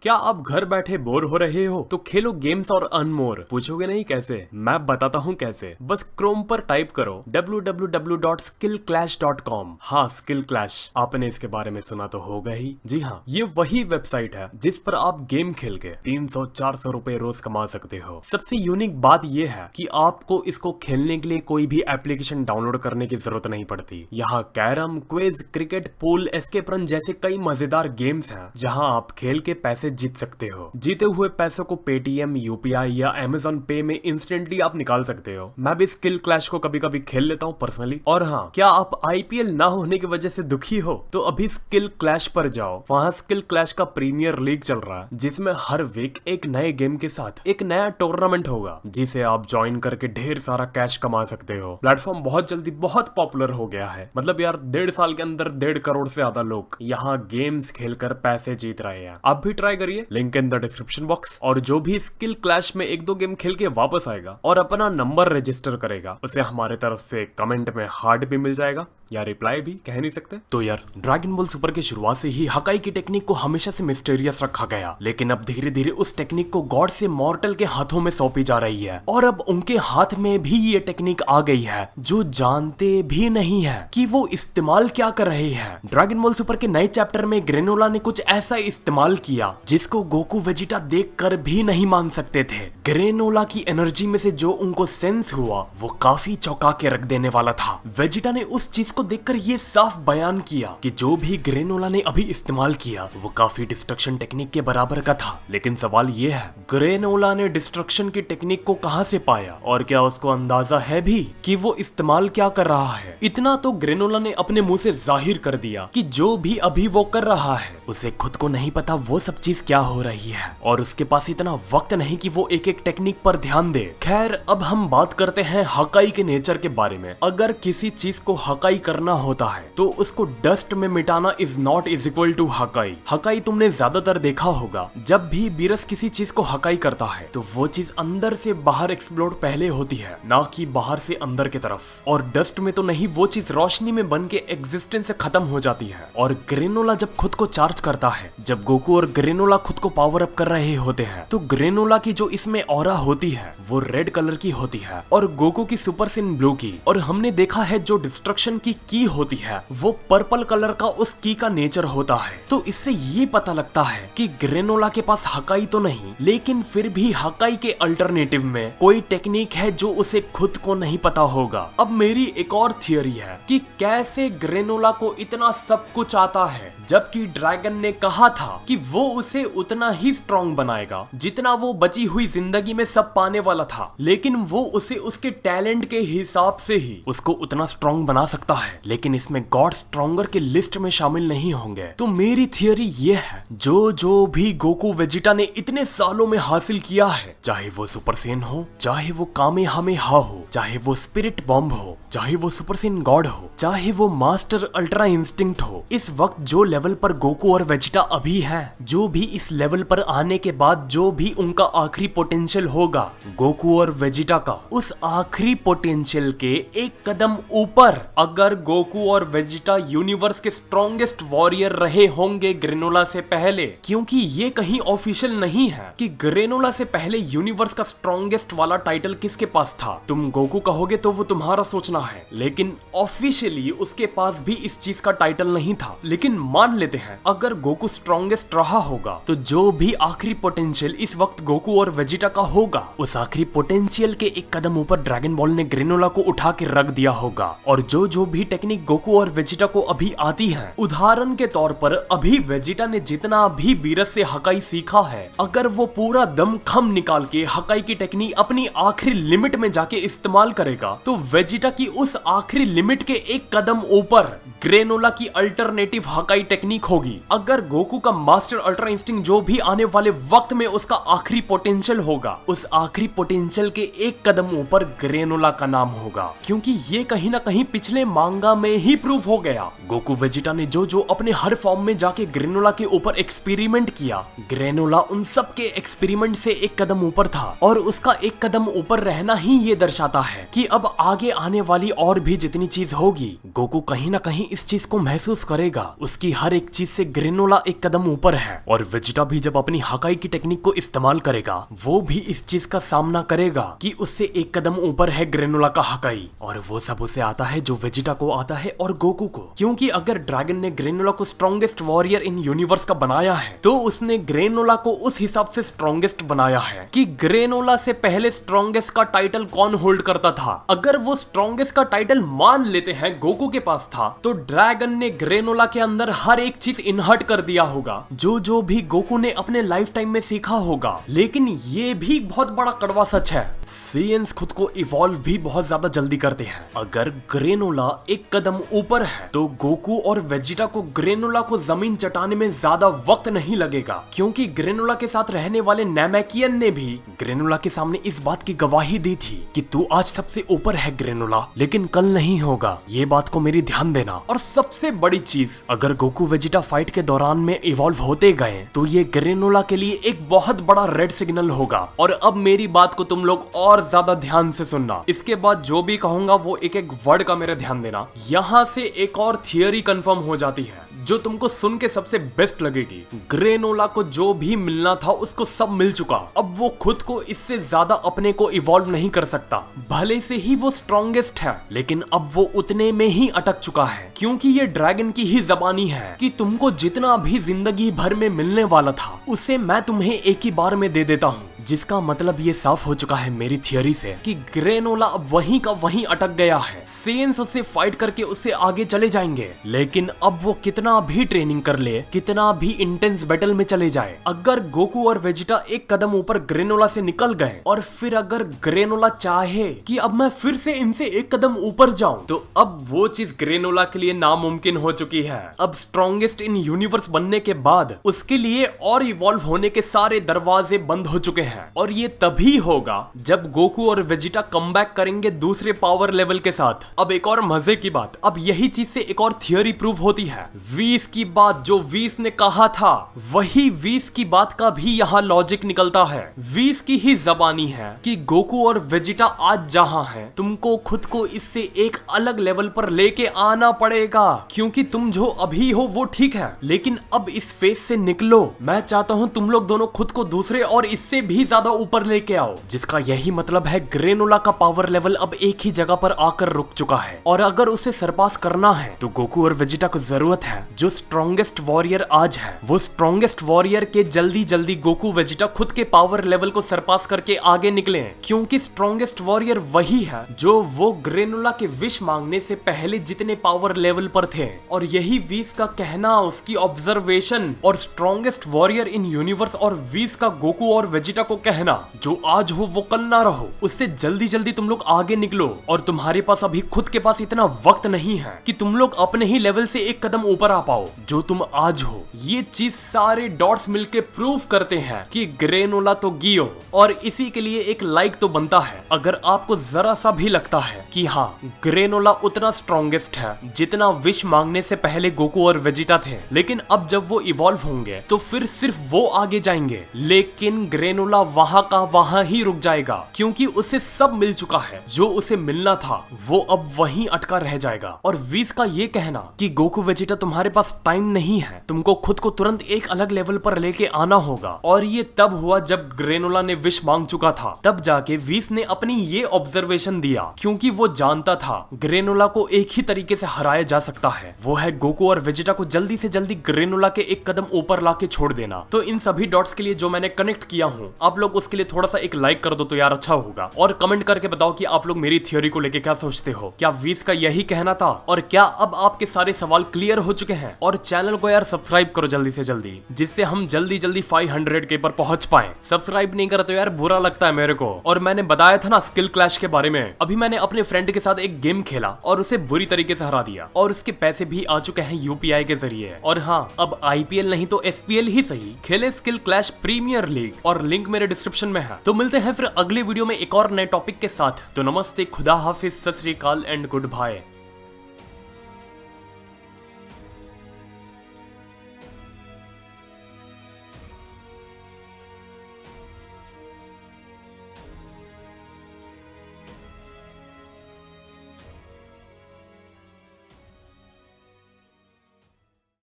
क्या आप घर बैठे बोर हो रहे हो तो खेलो गेम्स और अर्न मोर। पूछोगे नहीं कैसे, मैं बताता हूँ कैसे। बस क्रोम पर टाइप करो www.skillclash.com। हाँ, स्किल क्लैश, आपने इसके बारे में सुना तो होगा ही। जी हाँ, ये वही वेबसाइट है जिस पर आप गेम खेल के 300-400 रुपए रोज कमा सकते हो। सबसे यूनिक बात ये है कि आपको इसको खेलने के लिए कोई भी एप्लीकेशन डाउनलोड करने की जरूरत नहीं पड़ती। यहाँ carrom, quiz, cricket, pool, escape run जैसे कई मजेदार गेम्स हैं जहाँ आप खेल के पैसे जीत सकते हो। जीते हुए पैसों को पेटीएम, यूपीआई या अमेजोन पे में इंस्टेंटली आप निकाल सकते हो। मैं भी स्किल क्लैश को कभी कभी खेल लेता हूँ पर्सनली। और हाँ, क्या आप आईपीएल ना होने की वजह से दुखी हो तो अभी स्किल क्लैश पर जाओ। वहाँ स्किल क्लैश का प्रीमियर लीग चल रहा है जिसमें हर वीक एक नए गेम के साथ एक नया टूर्नामेंट होगा जिसे आप ज्वाइन करके ढेर सारा कैश कमा सकते हो। प्लेटफॉर्म बहुत जल्दी बहुत पॉपुलर हो गया है। मतलब यार 1.5 साल के अंदर 1.5 करोड़ से ज्यादा लोग यहाँ गेम्स खेलकर पैसे जीत रहे हैं। आप भी ट्राई करिए, link in the description box. और जो भी स्किल क्लैश में 1-2 गेम खेल के वापस आएगा और अपना नंबर रजिस्टर करेगा उसे हमारे तरफ से कमेंट में हार्ट भी मिल जाएगा या रिप्लाई भी, कह नहीं सकते। तो यार, ड्रैगन बॉल सुपर की शुरुआत से ही हकाई की टेक्निक को हमेशा से मिस्टीरियस रखा गया, लेकिन अब धीरे धीरे उस टेक्निक को गॉड से मॉर्टल के हाथों में सौंपी जा रही है। और अब उनके हाथ में भी ये टेक्निक आ गई है जो जानते भी नहीं है कि वो इस्तेमाल क्या कर रहे हैं। ड्रैगन बॉल सुपर के नए चैप्टर में ग्रेनोला ने कुछ ऐसा इस्तेमाल किया जिसको गोकू वेजिटा देखकर भी नहीं मान सकते थे। ग्रेनोला की एनर्जी में से जो उनको सेंस हुआ वो काफी चौंका के रख देने वाला था। वेजिटा ने उस चीज को देखकर ये साफ बयान किया कि जो भी ग्रेनोला ने अभी इस्तेमाल किया वो काफी डिस्ट्रक्शन टेक्निक के बराबर का था। लेकिन सवाल ये है, ग्रेनोला ने डिस्ट्रक्शन की टेक्निक को कहां से पाया और क्या उसको अंदाजा है भी कि वो इस्तेमाल क्या कर रहा है। इतना तो ग्रेनोला ने अपने मुंह से जाहिर कर दिया कि जो भी अभी वो कर रहा है उसे खुद को नहीं पता वो सब चीज क्या हो रही है और उसके पास इतना वक्त नहीं कि वो एक एक टेक्निक पर ध्यान दे। खैर, अब हम बात करते हैं हकाई के नेचर के बारे में। अगर किसी चीज को हकाई करना होता है तो उसको डस्ट में मिटाना is not is equal to हकाई। हकाई तुमने ज्यादातर देखा होगा, जब भी बीरस किसी चीज को हकाई करता है तो वो चीज अंदर से बाहर एक्सप्लोड पहले होती है, ना कि बाहर से अंदर की तरफ। और डस्ट में तो नहीं, वो चीज रोशनी में बन के एग्जिस्टेंस से खत्म हो जाती है। और ग्रेनोला जब खुद को चार्ज करता है, जब गोकू और ग्रेनोला खुद को पावर अप कर रहे होते हैं तो ग्रेनोला की जो इसमें ऑरा होती है वो रेड कलर की होती है और गोकू की सुपर सिन ब्लू की। और हमने देखा है जो डिस्ट्रक्शन की होती है वो पर्पल कलर का उस की का नेचर होता है। तो इससे ये पता लगता है कि ग्रेनोला के पास हकाई तो नहीं, लेकिन फिर भी हकाई के अल्टरनेटिव में कोई टेक्निक है जो उसे खुद को नहीं पता होगा। अब मेरी एक और थियरी है कि कैसे ग्रेनोला को इतना सब कुछ आता है जबकि ड्रैगन ने कहा था कि वो उसे उतना ही स्ट्रॉन्ग बनाएगा जितना वो बची हुई जिंदगी में सब पाने वाला था, लेकिन वो उसे उसके टैलेंट के हिसाब से ही उसको उतना स्ट्रॉन्ग बना सकता है। लेकिन इसमें गॉड स्ट्रॉन्गर के लिस्ट में शामिल नहीं होंगे। तो मेरी थियरी ये है, जो भी गोकू वेजिटा ने इतने सालों में हासिल किया है, चाहे वो सुपर सेन हो, चाहे वो कामेहामेहा हो, चाहे वो स्पिरिट बॉम्ब हो, चाहे वो सुपर सेन गॉड हो, चाहे वो मास्टर अल्ट्रा इंस्टिंक्ट हो, इस वक्त जो लेवल पर गोकू और वेजिटा अभी है, जो भी इस लेवल पर आने के बाद जो भी उनका आखिरी पोटेंशियल होगा गोकू और वेजिटा का, उस आखिरी पोटेंशियल के एक कदम ऊपर अगर गोकू और वेजिटा यूनिवर्स के स्ट्रॉन्गेस्ट वॉरियर रहे होंगे ग्रेनोला से पहले। क्योंकि ये कहीं ऑफिशियल नहीं है कि ग्रेनोला से पहले यूनिवर्स का स्ट्रॉन्गेस्ट वाला टाइटल किसके पास था। तुम गोकू कहोगे तो वो तुम्हारा सोचना है, लेकिन ऑफिशियली उसके पास भी इस चीज का टाइटल नहीं था। लेकिन मान लेते हैं अगर गोकू स्ट्रॉन्गेस्ट रहा होगा तो जो भी आखिरी पोटेंशियल इस वक्त गोकू और वेजिटा का होगा, उस आखिरी पोटेंशियल के एक कदम ऊपर ड्रैगन बॉल ने ग्रेनोला को उठा के रख दिया होगा। और जो भी टेक्निक गोकू और वेजिटा को अभी आती है, उदाहरण के तौर पर अभी वेजिटा ने जितना भी बीरस से हकाई सीखा है, अगर वो पूरा दम खम निकाल के हकाई की टेक्निक अपनी आखिरी लिमिट में जाके इस्तेमाल करेगा तो वेजिटा की उस आखिरी लिमिट के एक कदम ऊपर ग्रेनोला की अल्टरनेटिव हकाई टेक्निक होगी। अगर गोकू का मास्टर अल्ट्रा इंस्टिंक्ट जो भी आने वाले वक्त में उसका आखिरी पोटेंशियल होगा, उस आखिरी पोटेंशियल के एक कदम ऊपर ग्रेनोला का नाम होगा। क्योंकि ये कहीं ना कहीं पिछले मांगा में ही प्रूव हो गया। गोकू वेजिटा ने जो अपने हर फॉर्म में जाके ग्रेनोला के ऊपर एक्सपेरिमेंट किया, ग्रेनोला उन सब के एक्सपेरिमेंट से एक कदम ऊपर था। और उसका एक कदम ऊपर रहना ही ये दर्शाता है कि अब आगे आने वाली और भी जितनी चीज होगी, गोकू कहीं ना कहीं इस चीज को महसूस करेगा उसकी हर एक चीज से ग्रेनोला एक कदम ऊपर है, और वेजिटा भी जब अपनी हकाई की टेक्निक को इस्तेमाल करेगा वो भी इस चीज का सामना करेगा कि उससे एक कदम ऊपर है ग्रेनोला का हकाई, और वो सब उसे आता है जो वेजिटा को आता है और गोकू को। क्योंकि अगर ड्रैगन ने ग्रेनोला को स्ट्रॉन्गेस्ट वॉरियर इन यूनिवर्स का बनाया है तो उसने ग्रेनोला को उस हिसाब से स्ट्रॉन्गेस्ट बनाया है कि ग्रेनोला से पहले स्ट्रॉन्गेस्ट का टाइटल कौन होल्ड करता था। अगर वो स्ट्रॉन्गेस्ट का टाइटल मान लेते हैं गोकू के पास था तो ड्रैगन ने ग्रेनोला के अंदर हर एक चीज इनहर्ट कर दिया होगा जो भी गोकू ने अपने लाइफ टाइम में सीखा होगा। लेकिन ये भी बहुत बड़ा कड़वा सच है, सेयन्स खुद को इवॉल्व भी बहुत ज्यादा जल्दी करते हैं। अगर ग्रेनोला एक कदम ऊपर है तो गोकू और वेजिटा को ग्रेनोला को जमीन चटाने में ज्यादा वक्त नहीं लगेगा, क्योंकि ग्रेनोला के साथ रहने वाले नैमेकियन ने भी ग्रेनोला के सामने इस बात की गवाही दी थी कि तू आज सबसे ऊपर है ग्रेनोला, लेकिन कल नहीं होगा, ये बात को मेरी ध्यान देना। और सबसे बड़ी चीज, अगर गोकू वेजिटा फाइट के दौरान में इवॉल्व होते गए तो ये ग्रेनोला के लिए एक बहुत बड़ा रेड सिग्नल होगा। और अब मेरी बात को तुम लोग और ज्यादा ध्यान से सुनना, इसके बाद जो भी कहूंगा वो एक एक वर्ड का मेरा ध्यान देना। यहाँ से एक और थियरी कंफर्म हो जाती है जो तुमको सुन के सबसे बेस्ट लगेगी। ग्रेनोला को जो भी मिलना था उसको सब मिल चुका, अब वो खुद को इससे ज्यादा अपने को इवॉल्व नहीं कर सकता। भले से ही वो स्ट्रॉन्गेस्ट है लेकिन अब वो उतने में ही अटक चुका है, क्योंकि ये ड्रैगन की ही जबानी है कि तुमको जितना भी जिंदगी भर में मिलने वाला था उसे मैं तुम्हें एक ही बार में दे देता हूँ। जिसका मतलब ये साफ हो चुका है मेरी थियरी से कि ग्रेनोला अब वहीं का वहीं अटक गया है। सेयन्स उससे फाइट करके उससे आगे चले जाएंगे, लेकिन अब वो कितना भी ट्रेनिंग कर ले, कितना भी इंटेंस बैटल में चले जाए, अगर गोकू और वेजिटा एक कदम ऊपर ग्रेनोला से निकल गए और फिर अगर ग्रेनोला चाहे कि अब मैं फिर से इनसे एक कदम ऊपर जाऊं, तो अब वो चीज ग्रेनोला के लिए नामुमकिन हो चुकी है। अब स्ट्रॉन्गेस्ट इन यूनिवर्स बनने के बाद उसके लिए और इवॉल्व होने के सारे दरवाजे बंद हो चुके हैं, और ये तभी होगा जब गोकू और वेजिटा कमबैक करेंगे दूसरे पावर लेवल के साथ। अब एक और मजे की बात, अब यही चीज से एक और थियरी प्रूव होती है। वीस की बात जो वीस ने कहा था वही वीस की बात का भी यहाँ लॉजिक निकलता है। वीस की ही जबानी है कि गोकू और वेजिटा आज जहाँ है तुमको खुद को इससे एक अलग लेवल पर लेके आना पड़ेगा, क्योंकि तुम जो अभी हो वो ठीक है लेकिन अब इस फेज से निकलो। मैं चाहता हूँ तुम लोग दोनों खुद को दूसरे और इससे भी ज्यादा ऊपर लेके आओ, जिसका यही मतलब है ग्रेनोला का पावर लेवल अब एक ही जगह पर आकर रुक चुका है, और अगर उसे सरपास करना है तो गोकू और वेजिटा को जरूरत है जो स्ट्रॉन्गेस्ट वॉरियर आज है वो स्ट्रॉन्गेस्ट वॉरियर के जल्दी जल्दी गोकू वेजिटा खुद के पावर लेवल को सरपास करके आगे निकले, क्योंकि स्ट्रॉन्गेस्ट वॉरियर वही है जो वो ग्रेनोला के विश मांगने से पहले जितने पावर लेवल पर थे। और यही वीस का कहना, उसकी ऑब्जर्वेशन, और स्ट्रॉन्गेस्ट वॉरियर इन यूनिवर्स और वीस का गोकू और वेजिटा को कहना जो आज हो वो कल ना रहो, उससे जल्दी जल्दी तुम लोग आगे निकलो। और तुम्हारे पास अभी खुद के पास इतना वक्त नहीं है कि तुम लोग अपने ही लेवल से एक कदम ऊपर आ पाओ जो तुम आज हो। ये चीज सारे डॉट्स मिलके प्रूव करते हैं कि ग्रेनोला तो गियो, और इसी के लिए एक लाइक तो बनता है अगर आपको जरा सा भी लगता है कि हाँ ग्रेनोला उतना स्ट्रॉन्गेस्ट है जितना विश मांगने से पहले गोकू और वेजिटा थे। लेकिन अब जब वो इवॉल्व होंगे तो फिर सिर्फ वो आगे जाएंगे, लेकिन ग्रेनोला वहां का वहां ही रुक जाएगा, क्योंकि उसे सब मिल चुका है जो उसे मिलना था, वो अब वहीं अटका रह जाएगा। और वीस का ये कहना कि गोकू वेजिटा तुम्हारे पास टाइम नहीं है, तुमको खुद को तुरंत एक अलग लेवल पर लेके आना होगा, और ये तब हुआ जब ग्रेनोला ने विश मांग चुका था। तब जाके वीस ने अपनी ये ऑब्जर्वेशन दिया, क्योंकि वो जानता था ग्रेनोला को एक ही तरीके से हराया जा सकता है, वो है गोकू और वेजिटा को जल्दी से जल्दी ग्रेनोला के एक कदम ऊपर लाके छोड़ देना। तो इन सभी डॉट्स के लिए जो मैंने कनेक्ट किया हूँ, आप लोग उसके लिए थोड़ा सा एक लाइक कर दो तो यार अच्छा होगा, और कमेंट करके बताओ कि आप लोग मेरी थियोरी को लेके क्या सोचते हो। क्या वीस का यही कहना था, और क्या अब आपके सारे सवाल क्लियर हो चुके हैं? और चैनल को यार सब्सक्राइब करो जल्दी से जल्दी, जिससे हम जल्दी जल्दी 500K पर पहुंच पाए। सब्सक्राइब नहीं करा तो यार बुरा लगता है मेरे को। और मैंने बताया था ना स्किल क्लैश के बारे में, अभी मैंने अपने फ्रेंड के साथ एक गेम खेला और उसे बुरी तरीके से हरा दिया, और उसके पैसे भी आ चुके हैं UPI के जरिए। और हाँ, अब IPL नहीं तो SPL ही सही, खेले स्किल क्लैश प्रीमियर लीग, और लिंक मेरे डिस्क्रिप्शन में है। तो मिलते हैं फिर अगले वीडियो में एक और नए टॉपिक के साथ। तो नमस्ते, खुदा हाफिज, सत श्री अकाल एंड गुड बाय।